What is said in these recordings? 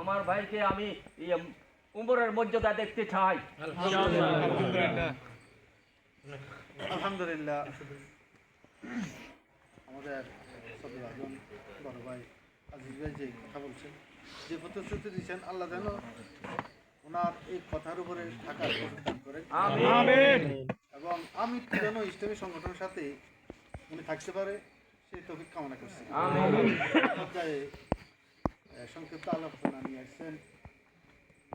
আমার ভাইকে আমি উমরের মর্যাদা দেখতে চাই। আলহামদুলিল্লাহ। আমাদের সদরজন বড় ভাই আজিজ ভাই যে কথা বলছেন, যে প্রতিশ্রুতি দিচ্ছেন, আল্লাহ যেন ওনার এই কথার উপরে থাকার প্রতিষ্ঠান করেন এবং আমি যেন ইসলামী সংগঠনের সাথে উনি থাকতে পারে সেই তৌফিক কামনা করছি। পর্যায়ে সংক্ষিপ্ত আলোচনা নিয়ে আসছেন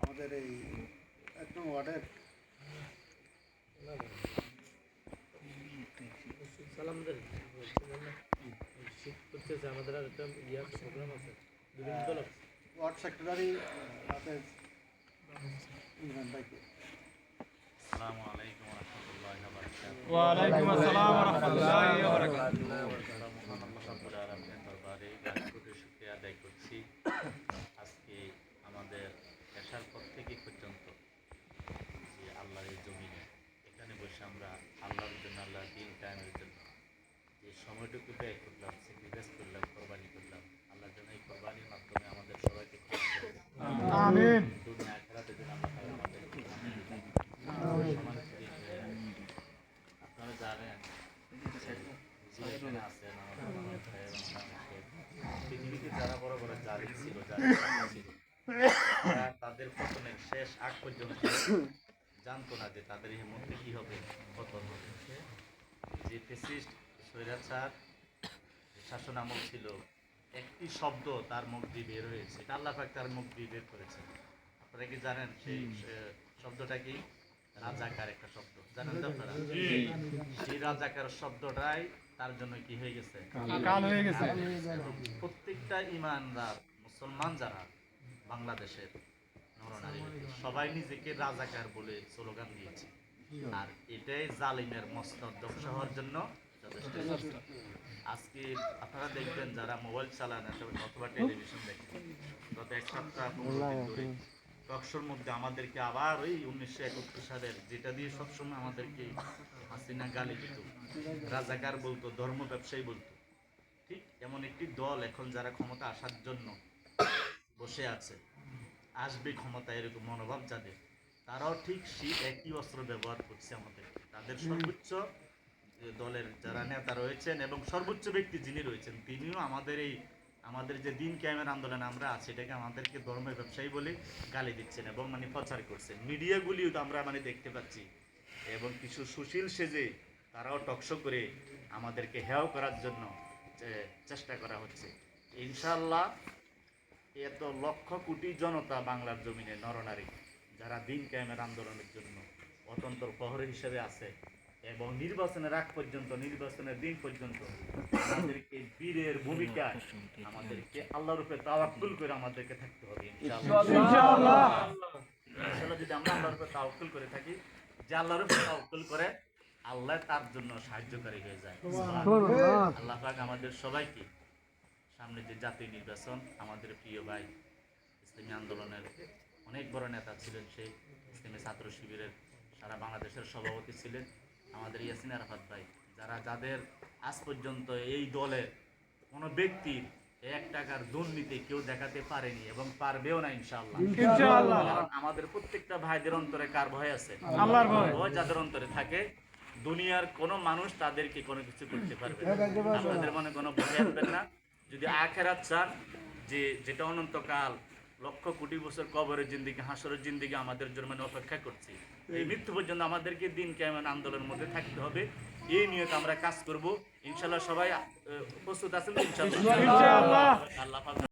আমাদের এই ১ নং ওয়ার্ডের ওয়ার্ড সেক্রেটারি হাফেজ ইমরান ভাইকে। আসসালামু আলাইকুম ওয়া রাহমাতুল্লাহি ওয়া বারাকাতুহু। ওয়া আলাইকুম আসসালাম ওয়া রাহমাতুল্লাহি ওয়া বারাকাতুহু। মহান আল্লাহ রাব্বুল আলামিনের দরবারে লাখ কোটি শুকরিয়া আদায় করছি। আজকে আমাদের এশার পর থেকে পর্যন্ত যে আল্লাহর এই জমিনে এখানে বসে আমরা আল্লাহর জন্য, আল্লাহর দ্বীন কায়েমের জন্য যে সময়টুকু ব্যয় করলাম, স্যাক্রিফাইস করলাম, কোরবানি করলাম, আল্লাহর জন্য এই কোরবানির মাধ্যমে আমাদের সবাইকে ক্ষমা করে দেন। আমিন। দুনিয়া আখিরাতের জন্য আল্লাহ তাআলা আমাদের আপনারা জানেন আছেন পৃথিবীতে যারা বড় বড় জালিম ছিল, তাদের পতনের শেষ আগ পর্যন্ত জানতো না যে তাদের এই মধ্যে কি হবে, পতন হবে। যে ফ্যাসিস্ট স্বৈরাচার শাসন আমল ছিল, একটি শব্দ তার মুখ দিয়ে বের হয়েছে, আল্লাহ পাক তার মুখ দিয়ে বের করেছে। আপনারা কি জানেন সেই শব্দটা কি? রাজাকার একটা শব্দ, জানেন তো আপনারা? সেই রাজাকার শব্দটাই তার জন্য কি হয়ে গেছে? কাল হয়ে গেছে। প্রত্যেকটা ইমানদার মুসলমান যারা বাংলাদেশের নরনারী সবাই নিজেকে রাজাকার বলে স্লোগান দিয়েছে, আর এটাই জালিমের মস্তক ধ্বংস হওয়ার জন্য যথেষ্ট। আজকে আপনারা দেখবেন যারা মোবাইল চালান অথবা টেলিভিশন দেখেন, গত ১ সপ্তাহ ধরে টকশোর মধ্যে আমাদেরকে আবার ওই ১৯৭১ সালের যেটা দিয়ে সবসময় আমাদেরকে হাসিনা গালি দিত, রাজাকার বলতো, ধর্ম ব্যবসায়ী বলতো। ঠিক এমন একটি দল এখন যারা ক্ষমতা আসার জন্য বসে আছে, আসবে ক্ষমতা, এরকম মনোভাব যাদের, তারাও ঠিক সেই একই অস্ত্র ব্যবহার করছে আমাদের। তাদের সর্বোচ্চ দলের যারা নেতা রয়েছেন এবং সর্বোচ্চ ব্যক্তি যিনি রয়েছেন, তিনিও আমাদের যে দিন কায়েমের আন্দোলন আমরা আছি, এটাকে আমাদেরকে ধর্মের ব্যবসায়ী বলে গালি দিচ্ছেন এবং প্রচার করছেন। মিডিয়াগুলিও তো আমরা দেখতে পাচ্ছি, এবং কিছু সুশীল সেজে তারাও টকশো করে আমাদেরকে হেয় করার জন্য চেষ্টা করা হচ্ছে। ইনশাআল্লাহ এত লক্ষ কোটি জনতা বাংলার জমিনে নরনারী যারা দিন কায়েমের আন্দোলনের জন্য অতন্ত্র প্রহরী হিসেবে আছে, এবং নির্বাচনের আগ পর্যন্ত, নির্বাচনের দিন পর্যন্ত আমাদেরকে বীরের ভূমিকা, আমাদেরকে আল্লাহর উপরে তাওয়াক্কুল করে আমাদেরকে থাকতে হবে ইনশাআল্লাহ। যদি আমরা আল্লাহর উপরে তাওয়াক্কুল করে থাকি, যে আল্লাহর উপরে তাওয়াক্কুল করে আল্লাহ তার জন্য সাহায্যকারী হয়ে যায়। আল্লাহ পাক আমাদের সবাইকে সামনে যে জাতীয় নির্বাচন, আমাদের প্রিয় ভাই ইসলামী আন্দোলনের অনেক বড় নেতা ছিলেন, সেই ইসলামী ছাত্র শিবিরের সারা বাংলাদেশের সভাপতি ছিলেন আমাদের ইয়াসিন আরাফাত ভাই, যাদের আজ পর্যন্ত এই দলে কোনো ব্যক্তির ১ টাকার দুর্নীতি কেউ দেখাতে পারেনি এবং পারবেও না ইনশাআল্লাহ। কারণ আমাদের প্রত্যেকটা ভাইদের অন্তরে কার ভয় আছে? আল্লাহর ভয়। যাদের অন্তরে থাকে, দুনিয়ার কোনো মানুষ তাদেরকে কোনো কিছু করতে পারবে না। আপনাদের মনে কোনো ভয় আসবেন না। যদি আখিরাত চান, যেটা অনন্তকাল লক্ষ কোটি বছর কবরের জিন্দিগি, হাসরের জিন্দিগি আমাদের জন্য অপেক্ষা করছে, এই মৃত্যু পর্যন্ত আমাদেরকে দিন কায়েমের আন্দোলনের মধ্যে থাকতে হবে। এই নিয়ে আমরা কাজ করব ইনশাআল্লাহ। সবাই প্রস্তুত আছেন ইনশাআল্লাহ? আল্লাহ